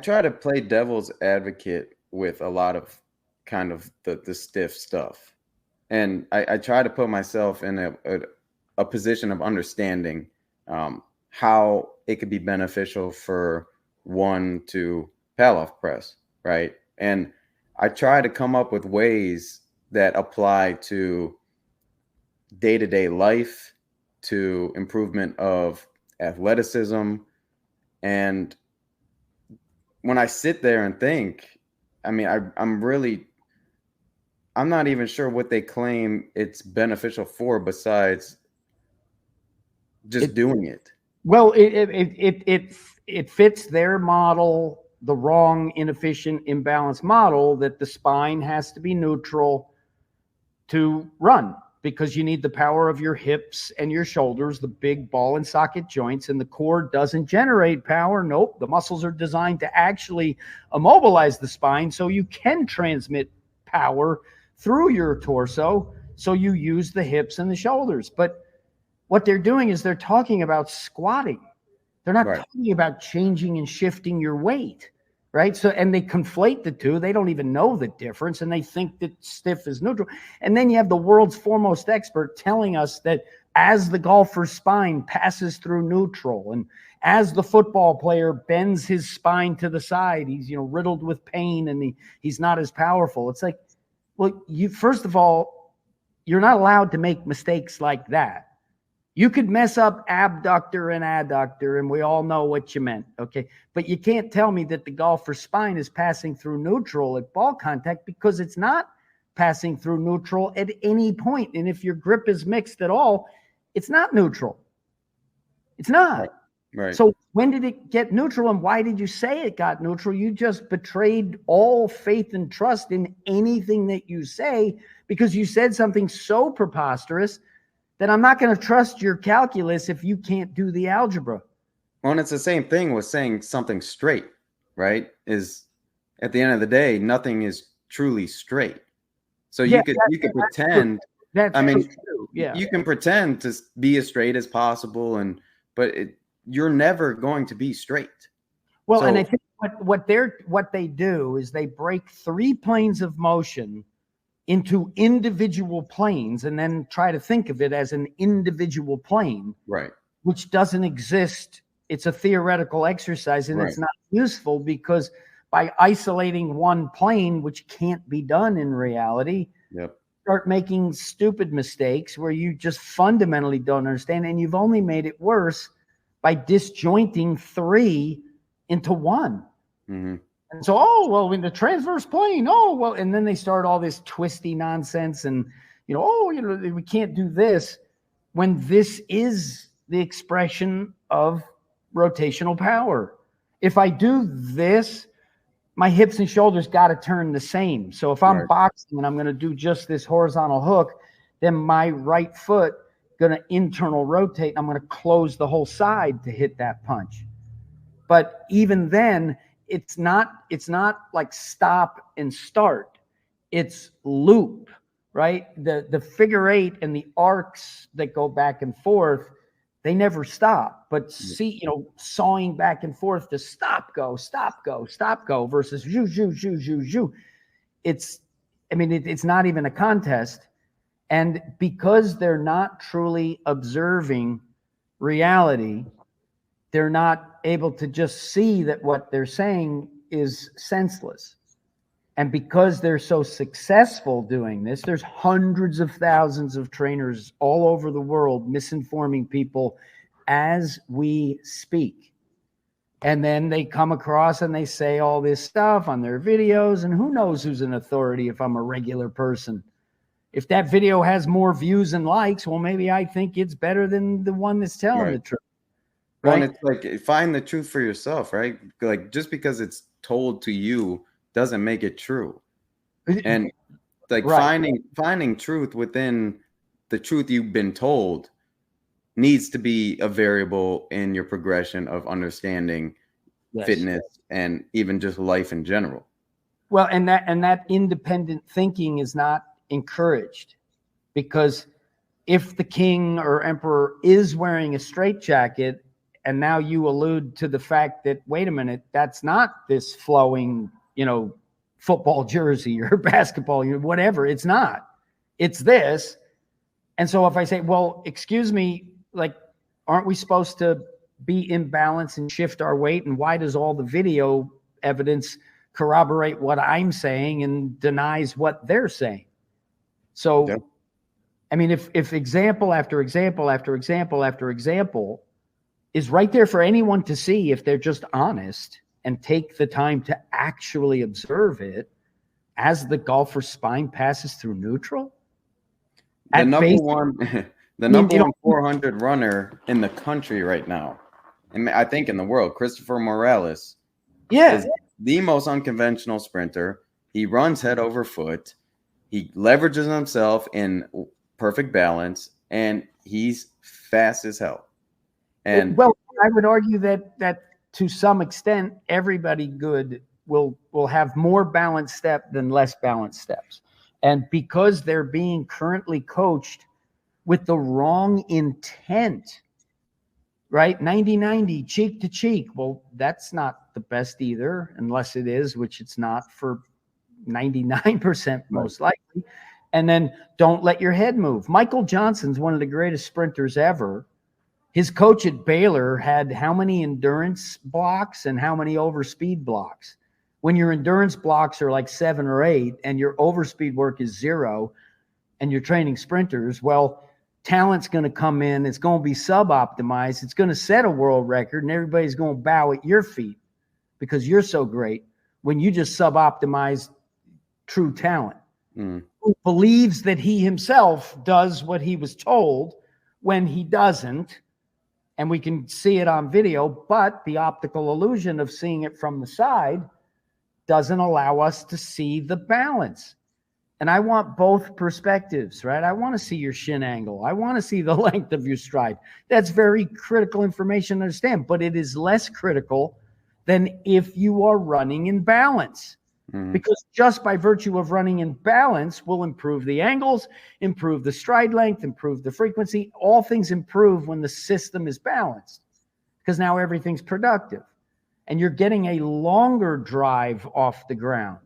try to play devil's advocate with a lot of kind of the stiff stuff. And I try to put myself in a position of understanding how it could be beneficial for one to Palloff press, right? And I try to come up with ways that apply to day-to-day life, to improvement of athleticism. And when I sit there and think, I mean, I'm not even sure what they claim it's beneficial for besides just doing it. Well, it fits their model, the wrong, inefficient, imbalanced model that the spine has to be neutral to run, because you need the power of your hips and your shoulders, the big ball and socket joints, and the core doesn't generate power. Nope, the muscles are designed to actually immobilize the spine so you can transmit power through your torso. So you use the hips and the shoulders. But what they're doing is they're talking about squatting. They're not talking about changing and shifting your weight, right? So, and they conflate the two. They don't even know the difference, and they think that stiff is neutral. And then you have the world's foremost expert telling us that as the golfer's spine passes through neutral, and as the football player bends his spine to the side, he's, you know, riddled with pain, and he's not as powerful. It's like, well, you, first of all, you're not allowed to make mistakes like that. You could mess up abductor and adductor, and we all know what you meant, okay? But you can't tell me that the golfer's spine is passing through neutral at ball contact, because it's not passing through neutral at any point. And if your grip is mixed at all, it's not neutral. It's not. Right. So when did it get neutral, and why did you say it got neutral? You just betrayed all faith and trust in anything that you say, because you said something so preposterous that I'm not going to trust your calculus if you can't do the algebra. Well, and it's the same thing with saying something straight, right? Is at the end of the day, nothing is truly straight. So you could pretend. That's true. Yeah. You can pretend to be as straight as possible, but you're never going to be straight. Well, so, and I think what they do is they break 3 planes of motion into individual planes, and then try to think of it as an individual plane, right? Which doesn't exist. It's a theoretical exercise, and it's not useful, because by isolating one plane, which can't be done in reality, start making stupid mistakes where you just fundamentally don't understand, and you've only made it worse by disjointing 3 into 1. Mm-hmm. And so, oh, well, in the transverse plane, oh, well, and then they start all this twisty nonsense, and, you know, oh, you know, we can't do this, when this is the expression of rotational power. If I do this, my hips and shoulders got to turn the same. So if I'm boxing and I'm going to do just this horizontal hook, then my right foot going to internal rotate. I'm going to close the whole side to hit that punch. But even then, it's not like stop and start. It's loop, right? The figure 8 and the arcs that go back and forth, they never stop. But see, you know, sawing back and forth to stop, go, versus zhoo, zhoo, zhoo, zhoo, zhoo. It's not even a contest. And because they're not truly observing reality, they're not able to just see that what they're saying is senseless. And because they're so successful doing this, there's hundreds of thousands of trainers all over the world misinforming people as we speak. And then they come across and they say all this stuff on their videos, and who knows who's an authority if I'm a regular person. If that video has more views and likes, well, maybe I think it's better than the one that's telling the truth. Well, and it's like, find the truth for yourself, right? Like, just because it's told to you doesn't make it true. And like finding truth within the truth you've been told needs to be a variable in your progression of understanding fitness and even just life in general. Well, and that independent thinking is not encouraged, because if the king or emperor is wearing a straitjacket And now you allude to the fact that, wait a minute, that's not this flowing, football jersey or basketball, whatever. It's not. It's this. And so if I say, well, excuse me, like, aren't we supposed to be in balance and shift our weight? And why does all the video evidence corroborate what I'm saying and denies what they're saying? So, Yep. I mean, if example after example after example after example is right there for anyone to see, if they're just honest and take the time to actually observe it as the golfer's spine passes through neutral. The number one 400 runner in the country right now, and I think in the world, Christopher Morales, is the most unconventional sprinter. He runs head over foot. He leverages himself in perfect balance, and he's fast as hell. And well, I would argue that to some extent, everybody good will have more balanced step than less balanced steps. And because they're being currently coached with the wrong intent, right? 90-90, cheek to cheek. Well, that's not the best either, unless it is, which it's not for 99% most likely. And then don't let your head move. Michael Johnson's one of the greatest sprinters ever. His coach at Baylor had how many endurance blocks and how many overspeed blocks? When your endurance blocks are like 7 or 8 and your overspeed work is 0 and you're training sprinters, well, talent's going to come in. It's going to be sub-optimized. It's going to set a world record, and everybody's going to bow at your feet because you're so great when you just sub-optimize true talent. Who believes that he himself does what he was told when he doesn't. And we can see it on video, but the optical illusion of seeing it from the side doesn't allow us to see the balance. And I want both perspectives, right? I want to see your shin angle. I want to see the length of your stride. That's very critical information to understand, but it is less critical than if you are running in balance. Because just by virtue of running in balance will improve the angles, improve the stride length, improve the frequency. All things improve when the system is balanced because now everything's productive and you're getting a longer drive off the ground.